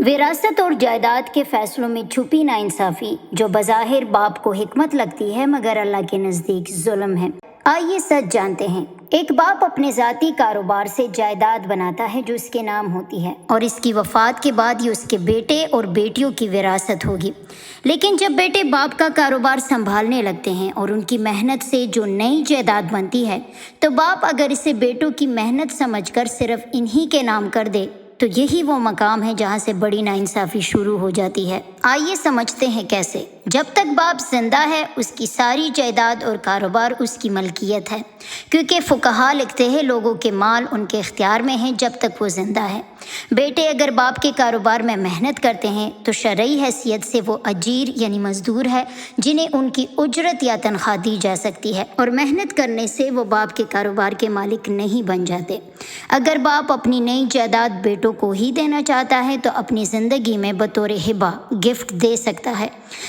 وراثت اور جائیداد کے فیصلوں میں چھپی ناانصافی جو بظاہر باپ کو حکمت لگتی ہے مگر اللہ کے نزدیک ظلم ہے۔ آئیے سچ جانتے ہیں۔ ایک باپ اپنے ذاتی کاروبار سے جائیداد بناتا ہے جو اس کے نام ہوتی ہے اور اس کی وفات کے بعد یہ اس کے بیٹے اور بیٹیوں کی وراثت ہوگی۔ لیکن جب بیٹے باپ کا کاروبار سنبھالنے لگتے ہیں اور ان کی محنت سے جو نئی جائیداد بنتی ہے تو باپ اگر اسے بیٹوں کی محنت سمجھ کر صرف انہی کے نام کر دے تو یہی وہ مقام ہے جہاں سے بڑی ناانصافی شروع ہو جاتی ہے۔ آئیے سمجھتے ہیں کیسے۔ جب تک باپ زندہ ہے اس کی ساری جائیداد اور کاروبار اس کی ملکیت ہے، کیونکہ فقہا لکھتے ہیں لوگوں کے مال ان کے اختیار میں ہیں جب تک وہ زندہ ہے۔ بیٹے اگر باپ کے کاروبار میں محنت کرتے ہیں تو شرعی حیثیت سے وہ اجیر یعنی مزدور ہے جنہیں ان کی اجرت یا تنخواہ دی جا سکتی ہے، اور محنت کرنے سے وہ باپ کے کاروبار کے مالک نہیں بن جاتے۔ اگر باپ اپنی نئی جائیداد بیٹوں کو ہی دینا چاہتا ہے تو اپنی زندگی میں بطور ہبہ گفٹ دے سکتا ہے،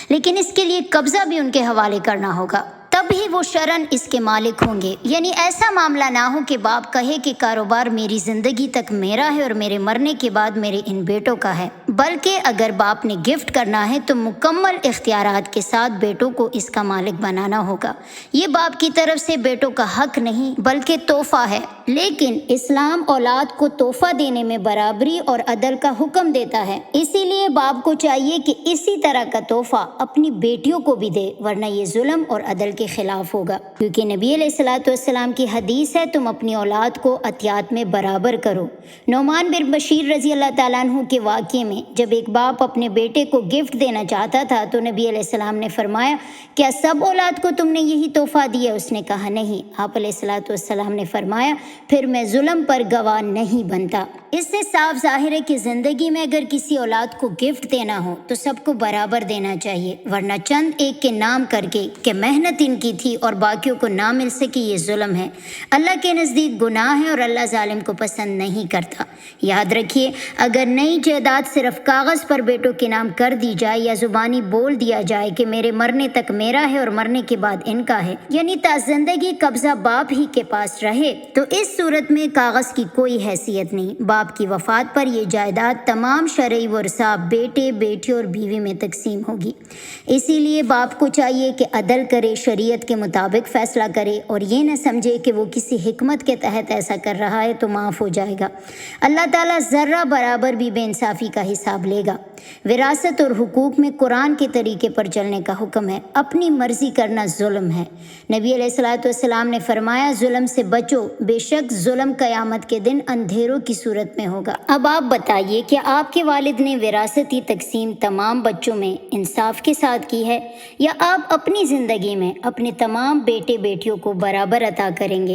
لیکن اس کے لیے قبضہ بھی ان کے حوالے کرنا ہوگا، تب ہی وہ شرعاً اس کے مالک ہوں گے۔ یعنی ایسا معاملہ نہ ہو کہ باپ کہے کہ کاروبار میری زندگی تک میرا ہے اور میرے مرنے کے بعد میرے ان بیٹوں کا ہے، بلکہ اگر باپ نے گفٹ کرنا ہے تو مکمل اختیارات کے ساتھ بیٹوں کو اس کا مالک بنانا ہوگا۔ یہ باپ کی طرف سے بیٹوں کا حق نہیں بلکہ تحفہ ہے، لیکن اسلام اولاد کو تحفہ دینے میں برابری اور عدل کا حکم دیتا ہے، اسی لیے باپ کو چاہیے کہ اسی طرح کا تحفہ اپنی بیٹیوں کو بھی دے، ورنہ یہ ظلم اور عدل کے خلاف ہوگا، کیونکہ نبی علیہ الصلوۃ والسلام کی حدیث ہے تم اپنی اولاد کو عطیات میں برابر کرو۔ نعمان بن بشیر رضی اللہ تعالیٰ عنہ کے واقعے میں جب ایک باپ اپنے بیٹے کو گفٹ دینا چاہتا تھا تو نبی علیہ السلام نے فرمایا کیا سب اولاد کو تم نے یہی تحفہ دیا؟ اس نے کہا نہیں۔ آپ علیہ الصلوۃ والسلام نے فرمایا پھر میں ظلم پر گواہ نہیں بنتا۔ اس سے صاف ظاہر ہے کہ زندگی میں اگر کسی اولاد کو گفٹ دینا ہو تو سب کو برابر دینا چاہیے، ورنہ چند ایک کے نام کر کے کہ محنت ان کی تھی اور باقیوں کو نہ مل سکے یہ ظلم ہے، اللہ کے نزدیک گناہ ہے اور اللہ ظالم کو پسند نہیں کرتا۔ یاد رکھیے اگر نئی جائیداد صرف کاغذ پر بیٹوں کے نام کر دی جائے یا زبانی بول دیا جائے کہ میرے مرنے تک میرا ہے اور مرنے کے بعد ان کا ہے، یعنی تا زندگی قبضہ باپ ہی کے پاس رہے، تو اس صورت میں کاغذ کی کوئی حیثیت نہیں۔ باپ کی وفات پر یہ جائیداد تمام شرعی ورثاء بیٹے بیٹیوں اور بیوی میں تقسیم ہوگی۔ اسی لیے باپ کو چاہیے کہ عدل کرے، شریعت کے مطابق فیصلہ کرے اور یہ نہ سمجھے کہ وہ کسی حکمت کے تحت ایسا کر رہا ہے تو معاف ہو جائے گا۔ اللہ تعالیٰ ذرہ برابر بھی بے انصافی کا حساب لے گا۔ وراثت اور حقوق میں قرآن کے طریقے پر چلنے کا حکم ہے، اپنی مرضی کرنا ظلم ہے۔ نبی علیہ الصلوۃ والسلام نے فرمایا ظلم سے بچو، بے شک ظلم قیامت کے دن اندھیروں کی صورت میں ہوگا۔ اب آپ بتائیے کہ آپ کے والد نے وراثتی تقسیم تمام بچوں میں انصاف کے ساتھ کی ہے یا آپ اپنی زندگی میں اپنے تمام بیٹے بیٹیوں کو برابر عطا کریں گے؟